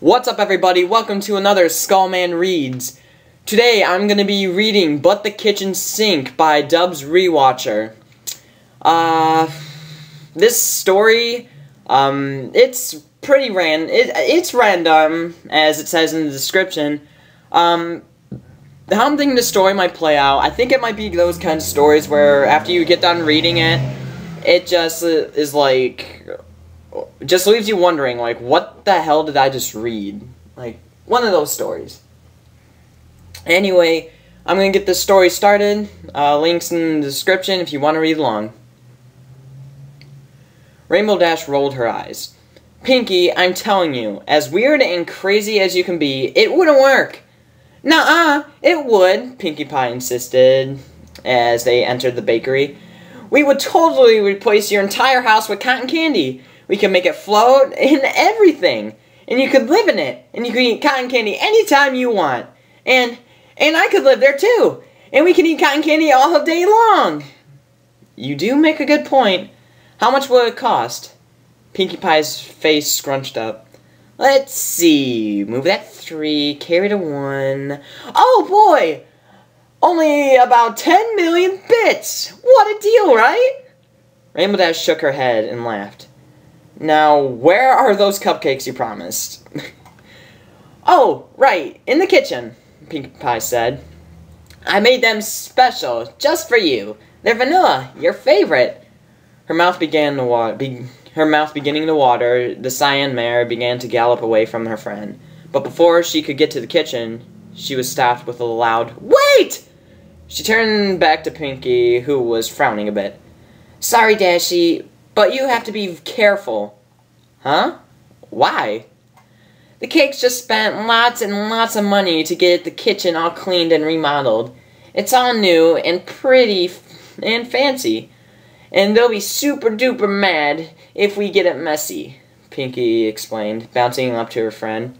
What's up, everybody? Welcome to another Skullman Reads. Today I'm going to be reading But the Kitchen Sink by Dubs Rewatcher. This story, it's pretty it's random, as it says in the description. How I'm thinking the story might play out, I think it might be those kinds of stories where after you get done reading it, it just is like, just leaves you wondering, like, what the hell did I just read? Like, one of those stories. Anyway, I'm gonna get this story started. Links in the description if you want to read along. Rainbow Dash rolled her eyes. Pinky, I'm telling you, as weird and crazy as you can be, it wouldn't work. Nuh-uh, it would, Pinkie Pie insisted as they entered the bakery. We would totally replace your entire house with cotton candy. We could make it float and everything. And you could live in it. And you could eat cotton candy anytime you want. And I could live there too. And we can eat cotton candy all day long. You do make a good point. How much will it cost? Pinkie Pie's face scrunched up. Let's see. Move that 3. Carry the 1. Oh boy! Only about 10 million bits! What a deal, right? Rainbow Dash shook her head and laughed. Now, where are those cupcakes you promised? Oh, right, in the kitchen, Pinkie Pie said. I made them special, just for you. They're vanilla, your favorite. Her mouth beginning to water, the cyan mare began to gallop away from her friend. But before she could get to the kitchen, she was stopped with a loud, Wait! She turned back to Pinkie, who was frowning a bit. Sorry, Dashie, but you have to be careful. Huh? Why? The cakes just spent lots and lots of money to get the kitchen all cleaned and remodeled. It's all new and pretty and fancy. And they'll be super duper mad if we get it messy, Pinkie explained, bouncing up to her friend.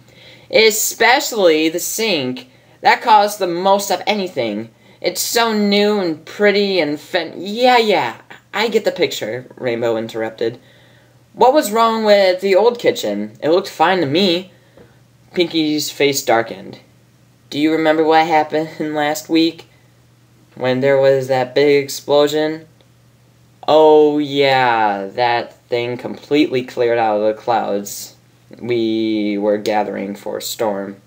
Especially the sink. That costs the most of anything. It's so new and pretty and Yeah, I get the picture, Rainbow interrupted. What was wrong with the old kitchen? It looked fine to me. Pinkie's face darkened. Do you remember what happened last week? When there was that big explosion? Oh yeah, that thing completely cleared out of the clouds. We were gathering for a storm.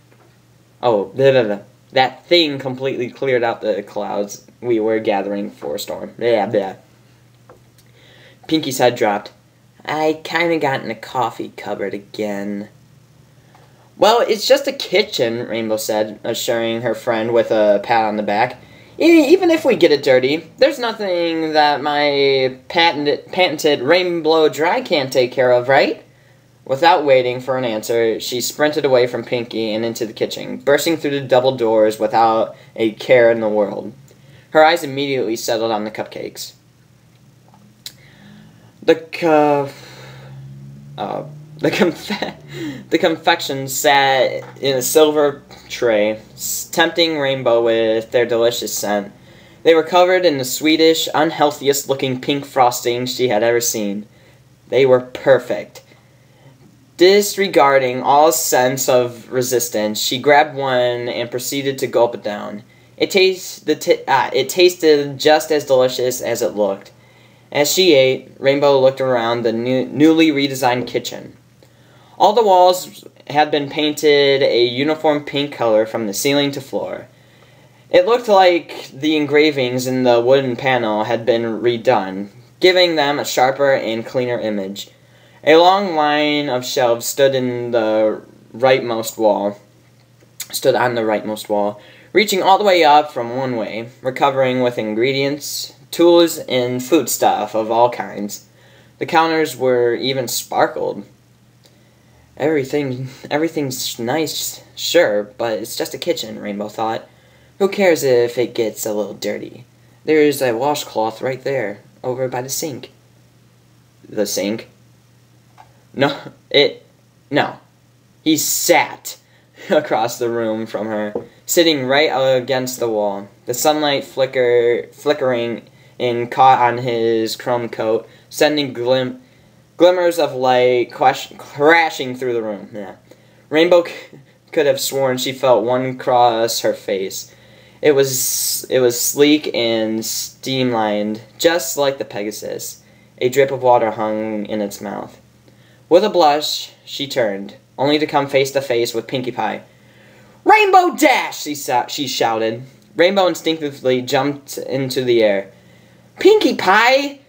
Oh, that thing completely cleared out the clouds. We were gathering for a storm. Blah. Pinkie's head dropped. I kinda got in the coffee cupboard again. Well, it's just a kitchen, Rainbow said, assuring her friend with a pat on the back. Even if we get it dirty, there's nothing that my patented Rainbow Dry can't take care of, right? Without waiting for an answer, she sprinted away from Pinkie and into the kitchen, bursting through the double doors without a care in the world. Her eyes immediately settled on the cupcakes. The confections sat in a silver tray, tempting Rainbow with their delicious scent. They were covered in the sweetish, unhealthiest-looking pink frosting she had ever seen. They were perfect. Disregarding all sense of resistance, she grabbed one and proceeded to gulp it down. It tasted just as delicious as it looked. As she ate, Rainbow looked around the newly redesigned kitchen. All the walls had been painted a uniform pink color from the ceiling to floor. It looked like the engravings in the wooden panel had been redone, giving them a sharper and cleaner image. A long line of shelves stood on the rightmost wall, reaching all the way up from one way, recovering with ingredients, tools, and foodstuff of all kinds. The counters were even sparkled. Everything's nice, sure, but it's just a kitchen, Rainbow thought. Who cares if it gets a little dirty? There's a washcloth right there, over by the sink. The sink? No. He sat across the room from her, sitting right against the wall. The sunlight flickering and caught on his chrome coat, sending glimmers of light crashing through the room. Rainbow could have sworn she felt one cross her face. It was sleek and streamlined, just like the Pegasus. A drip of water hung in its mouth. With a blush, she turned, only to come face to face with Pinkie Pie. "Rainbow Dash!" she shouted. Rainbow instinctively jumped into the air. "Pinkie Pie!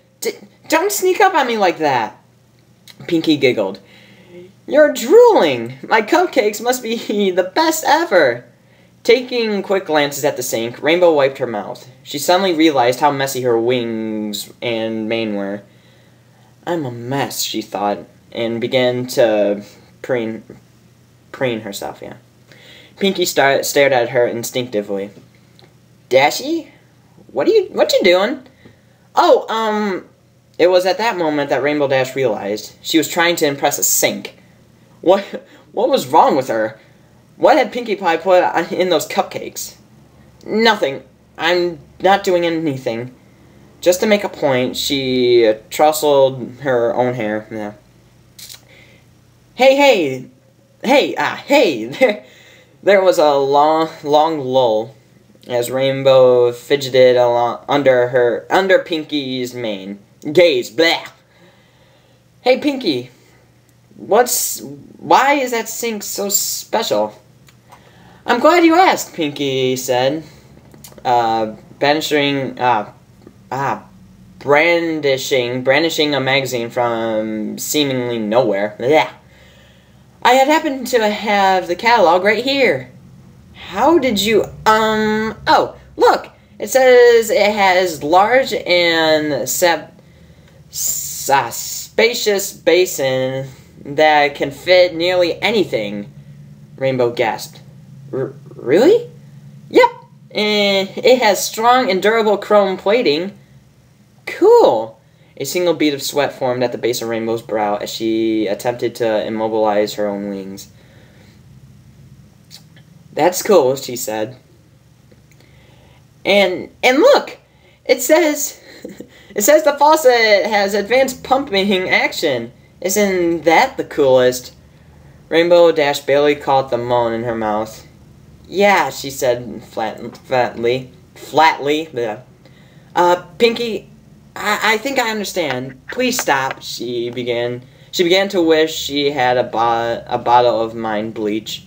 Don't sneak up on me like that!" Pinkie giggled. "You're drooling! My cupcakes must be the best ever!" Taking quick glances at the sink, Rainbow wiped her mouth. She suddenly realized how messy her wings and mane were. "I'm a mess," she thought, and began to preen herself, yeah. Pinkie stared at her instinctively. "Dashy? What you doing?" "Oh, It was at that moment that Rainbow Dash realized she was trying to impress a sink. What was wrong with her? What had Pinkie Pie put in those cupcakes? "Nothing. I'm not doing anything." Just to make a point, she tousled her own hair. Yeah. Hey! There was a long lull as Rainbow fidgeted along under Pinkie's mane. Gaze, blah. "Hey, Pinkie, why is that sink so special?" "I'm glad you asked," Pinkie said, brandishing a magazine from seemingly nowhere. Blah. "I had happened to have the catalog right here." "How did you, oh, look! It says it has large and spacious basin that can fit nearly anything." Rainbow gasped. Really?" "Yep, and it has strong and durable chrome plating." "Cool." A single bead of sweat formed at the base of Rainbow's brow as she attempted to immobilize her own wings. "That's cool," she said. And look! It says the faucet has advanced pumping action. Isn't that the coolest?" Rainbow Dash barely caught the moan in her mouth. "Yeah," she said flatly. Pinkie, I think I understand. Please stop." She began to wish she had a bottle of mind bleach.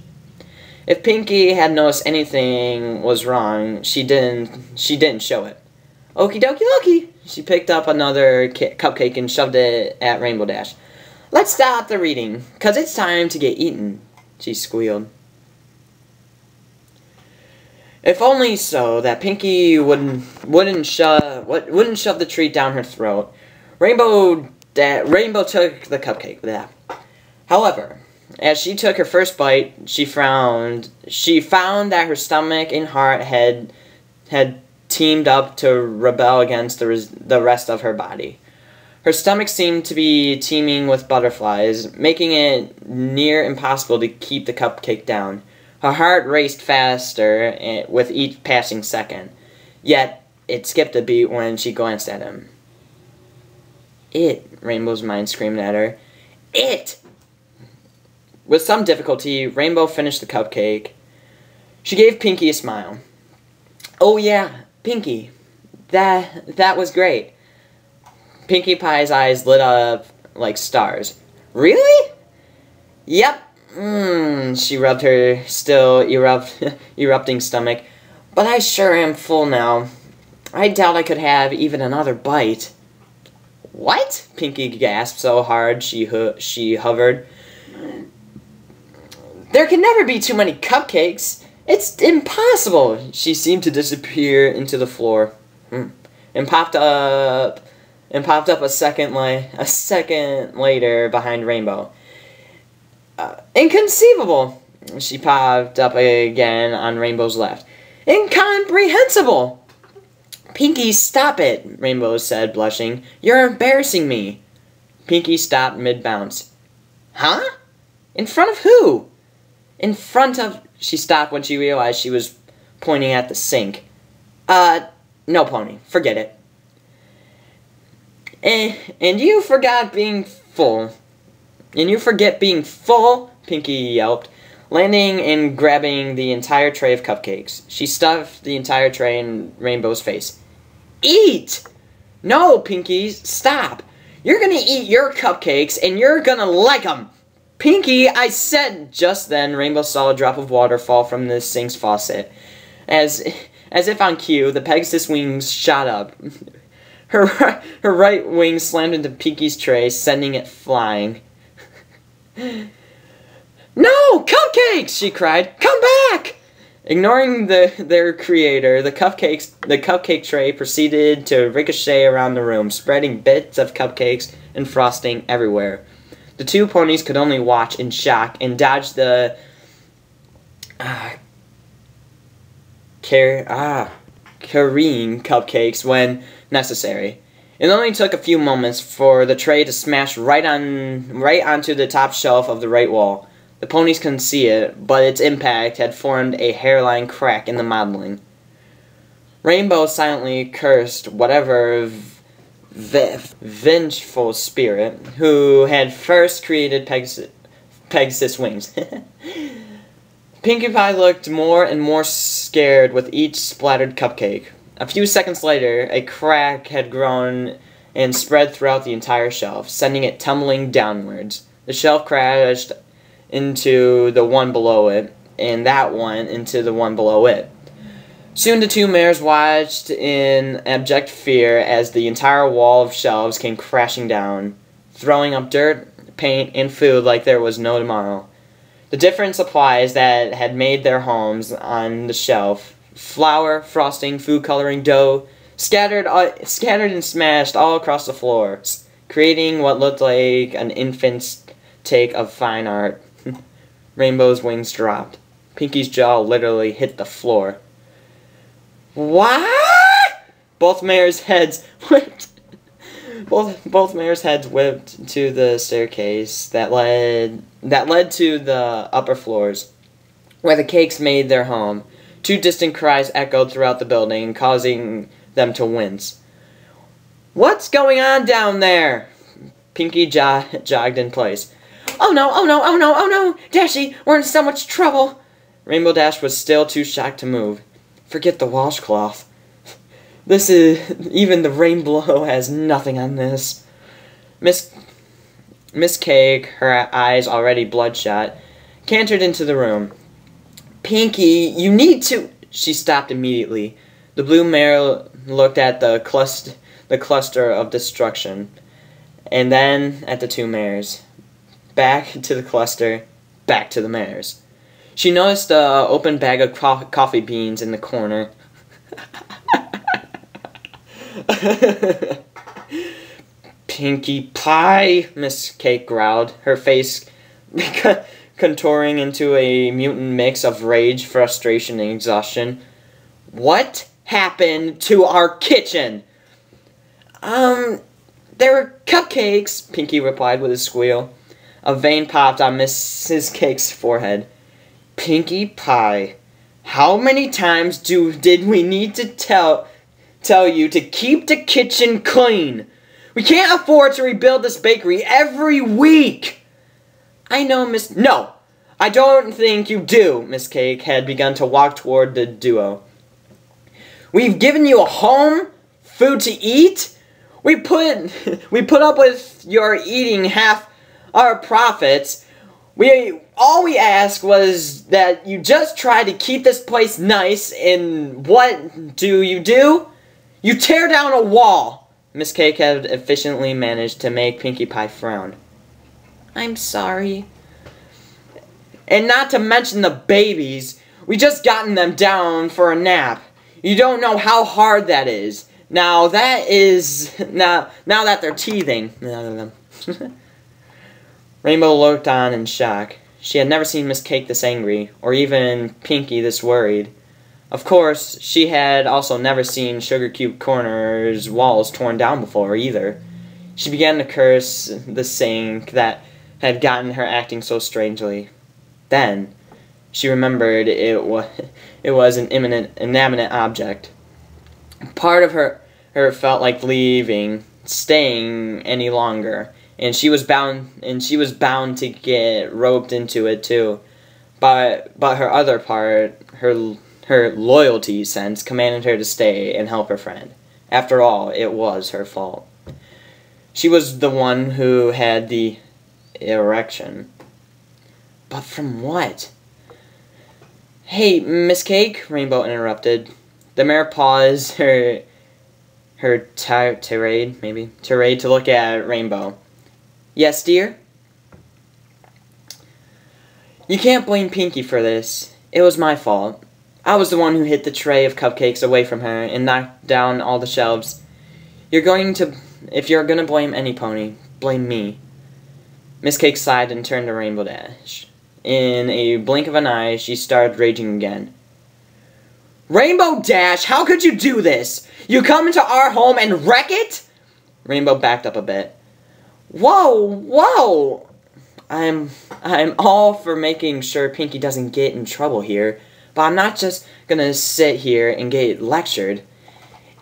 If Pinkie had noticed anything was wrong, she didn't show it. "Okie dokie dokie." She picked up another cupcake and shoved it at Rainbow Dash. "Let's stop the reading, 'cause it's time to get eaten," she squealed. If only so that Pinkie wouldn't shove the treat down her throat. Rainbow took the cupcake. Blah. However, as she took her first bite, she found that her stomach and heart had teamed up to rebel against the rest of her body. Her stomach seemed to be teeming with butterflies, making it near impossible to keep the cupcake down. Her heart raced faster with each passing second, yet it skipped a beat when she glanced at him. "It," Rainbow's mind screamed at her. "It!" With some difficulty, Rainbow finished the cupcake. She gave Pinkie a smile. "Oh yeah, Pinkie, that was great." Pinkie Pie's eyes lit up like stars. "Really?" "Yep." She rubbed her still erupting stomach. "But I sure am full now. I doubt I could have even another bite." "What?" Pinkie gasped so hard she hovered. "There can never be too many cupcakes. It's impossible." She seemed to disappear into the floor, and popped up a second later behind Rainbow. "Inconceivable!" She popped up again on Rainbow's left. "Incomprehensible!" "Pinkie, stop it," Rainbow said, blushing. "You're embarrassing me." Pinkie stopped mid-bounce. "Huh? In front of who?" "In front of..." She stopped when she realized she was pointing at the sink. No, Pony. Forget it." And you forget being full," Pinkie yelped. landing and grabbing the entire tray of cupcakes. She stuffed the entire tray in Rainbow's face. Eat! No, Pinky, stop. You're gonna eat your cupcakes, and you're gonna like them. Pinky, I said. Just then, Rainbow saw a drop of water fall from the sink's faucet. As if on cue, the Pegasus wings shot up. Her right wing slammed into Pinky's tray, sending it flying. No! Cupcakes! She cried. Come back! Ignoring their creator, the cupcake tray proceeded to ricochet around the room, spreading bits of cupcakes and frosting everywhere. The two ponies could only watch in shock and dodge the carrying cupcakes when necessary. It only took a few moments for the tray to smash right onto the top shelf of the right wall. The ponies couldn't see it, but its impact had formed a hairline crack in the modeling. Rainbow silently cursed whatever vengeful spirit who had first created Pegasus wings. Pinkie Pie looked more and more scared with each splattered cupcake. A few seconds later, a crack had grown and spread throughout the entire shelf, sending it tumbling downwards. The shelf crashed into the one below it, and that one into the one below it. Soon the two mares watched in abject fear as the entire wall of shelves came crashing down, throwing up dirt, paint, and food like there was no tomorrow. The different supplies that had made their homes on the shelf, flour, frosting, food coloring, dough, scattered and smashed all across the floors, creating what looked like an infant's take of fine art. Rainbow's wings dropped. Pinky's jaw literally hit the floor. What? Both mares' heads whipped. Both mares' heads whipped to the staircase that led to the upper floors, where the cakes made their home. Two distant cries echoed throughout the building, causing them to wince. What's going on down there? Pinky jogged in place. Oh no, oh no, oh no, oh no! Dashy, we're in so much trouble! Rainbow Dash was still too shocked to move. Forget the washcloth. Even the rainbow has nothing on this. Miss Cake, her eyes already bloodshot, cantered into the room. Pinky, you need to... She stopped immediately. The blue mare looked at the cluster of destruction, and then at the two mares. Back to the cluster, back to the mares. She noticed the open bag of coffee beans in the corner. Pinkie Pie, Miss Cake growled, her face contouring into a mutant mix of rage, frustration, and exhaustion. What happened to our kitchen? There were cupcakes, Pinky replied with a squeal. A vein popped on Mrs. Cake's forehead. Pinkie Pie, how many times did we need to tell you to keep the kitchen clean? We can't afford to rebuild this bakery every week. I know, Miss... No, I don't think you do. Miss Cake had begun to walk toward the duo. We've given you a home, food to eat. We put up with your eating half our profits. All we asked was that you just try to keep this place nice, and what do? You tear down a wall. Miss Cake had efficiently managed to make Pinkie Pie frown. I'm sorry. And not to mention the babies. We just gotten them down for a nap. You don't know how hard that is. Now that they're teething. Rainbow looked on in shock. She had never seen Miss Cake this angry, or even Pinky this worried. Of course, she had also never seen Sugar Cube Corner's walls torn down before, either. She began to curse the sink that had gotten her acting so strangely. Then, she remembered it was an inanimate object. Part of her felt like staying any longer. And she was bound to get roped into it too. but her other part, her loyalty sense, commanded her to stay and help her friend. After all, it was her fault. She was the one who had the erection. But from what? Hey, Miss Cake, Rainbow interrupted. The mayor paused her tirade to look at Rainbow. Yes, dear? You can't blame Pinky for this. It was my fault. I was the one who hit the tray of cupcakes away from her and knocked down all the shelves. If you're gonna blame any pony, blame me. Miss Cake sighed and turned to Rainbow Dash. In a blink of an eye, she started raging again. Rainbow Dash, how could you do this? You come into our home and wreck it? Rainbow backed up a bit. Whoa! I'm all for making sure Pinky doesn't get in trouble here, but I'm not just gonna sit here and get lectured.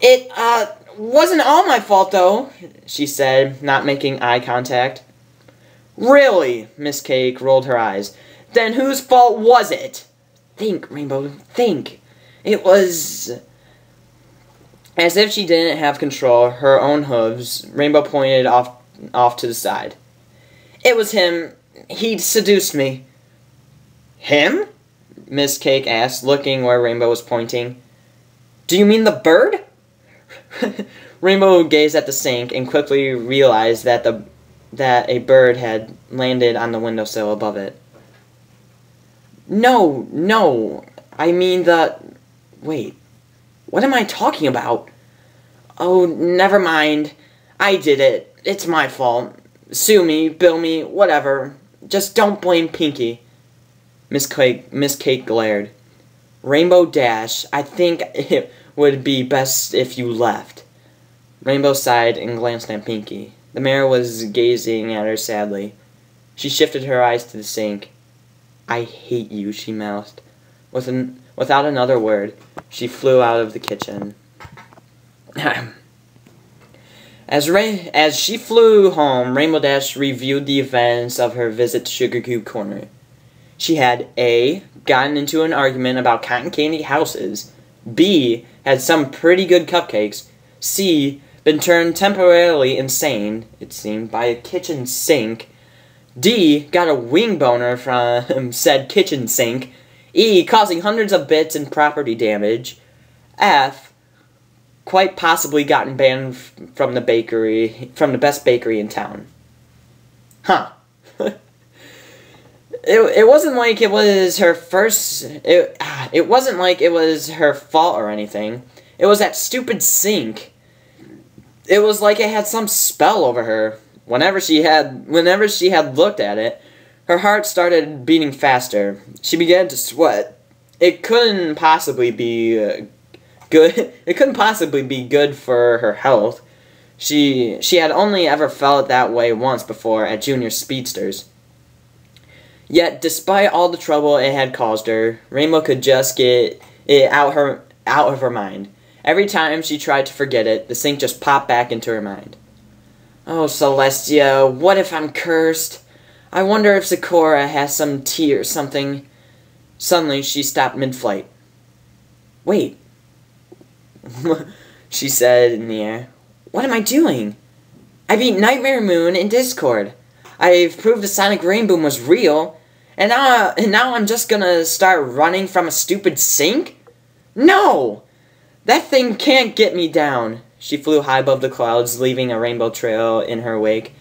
It, wasn't all my fault, though, she said, not making eye contact. Really? Miss Cake rolled her eyes. Then whose fault was it? Think, Rainbow, think. It was... As if she didn't have control of her own hooves, Rainbow pointed off to the side. It was him. He'd seduced me. Him? Miss Cake asked, looking where Rainbow was pointing. Do you mean the bird? Rainbow gazed at the sink and quickly realized that a bird had landed on the windowsill above it. No, I mean the... Wait, what am I talking about? Oh, never mind. I did it. It's my fault. Sue me, bill me, whatever. Just don't blame Pinky. Miss Cake glared. Rainbow Dash, I think it would be best if you left. Rainbow sighed and glanced at Pinky. The mayor was gazing at her sadly. She shifted her eyes to the sink. I hate you, she mouthed. Without another word, she flew out of the kitchen. As she flew home, Rainbow Dash reviewed the events of her visit to Sugar Cube Corner. She had A. Gotten into an argument about cotton candy houses. B. Had some pretty good cupcakes. C. Been turned temporarily insane, it seemed, by a kitchen sink. D. Got a wing boner from said kitchen sink. E. Causing hundreds of bits in property damage. F. Quite possibly gotten banned from the best bakery in town. Huh. It wasn't like it was her first... It wasn't like it was her fault or anything. It was that stupid sink. It was like it had some spell over her. Whenever she had looked at it, her heart started beating faster. She began to sweat. It couldn't possibly be good. It couldn't possibly be good for her health. She had only ever felt that way once before at Junior Speedsters. Yet, despite all the trouble it had caused her, Rainbow could just get it out of her mind. Every time she tried to forget it, the sink just popped back into her mind. Oh, Celestia, what if I'm cursed? I wonder if Sakura has some tea or something. Suddenly, she stopped mid-flight. Wait. She said in the air. What am I doing? I beat Nightmare Moon in Discord. I've proved the Sonic Rainboom was real. And now I'm just gonna start running from a stupid sink? No! That thing can't get me down. She flew high above the clouds, leaving a rainbow trail in her wake.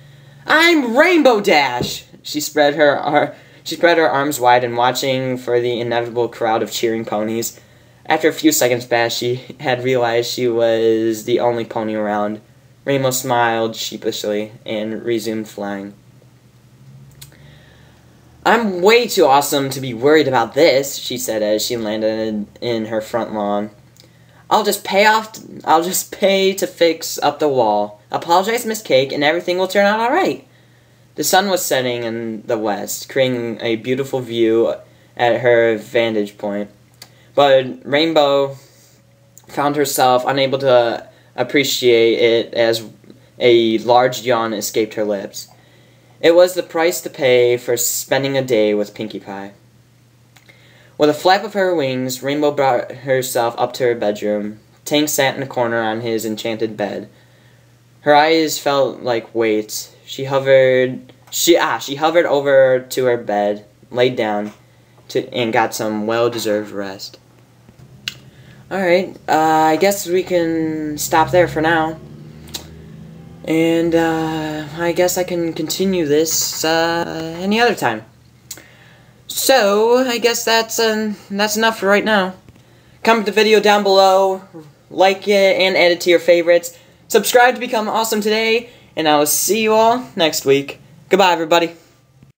I'm Rainbow Dash! She spread her arms wide and watching for the inevitable crowd of cheering ponies. After a few seconds passed, she had realized she was the only pony around. Rainbow smiled sheepishly and resumed flying. I'm way too awesome to be worried about this, she said as she landed in her front lawn. I'll just pay to fix up the wall. Apologize, Miss Cake, and everything will turn out alright. The sun was setting in the west, creating a beautiful view at her vantage point. But Rainbow found herself unable to appreciate it as a large yawn escaped her lips. It was the price to pay for spending a day with Pinkie Pie. With a flap of her wings, Rainbow brought herself up to her bedroom. Tank sat in a corner on his enchanted bed. Her eyes felt like weights. She hovered over to her bed, laid down, and got some well-deserved rest. Alright, I guess we can stop there for now. And, I guess I can continue this, any other time. So, I guess that's enough for right now. Comment the video down below, like it, and add it to your favorites. Subscribe to become awesome today, and I will see you all next week. Goodbye, everybody.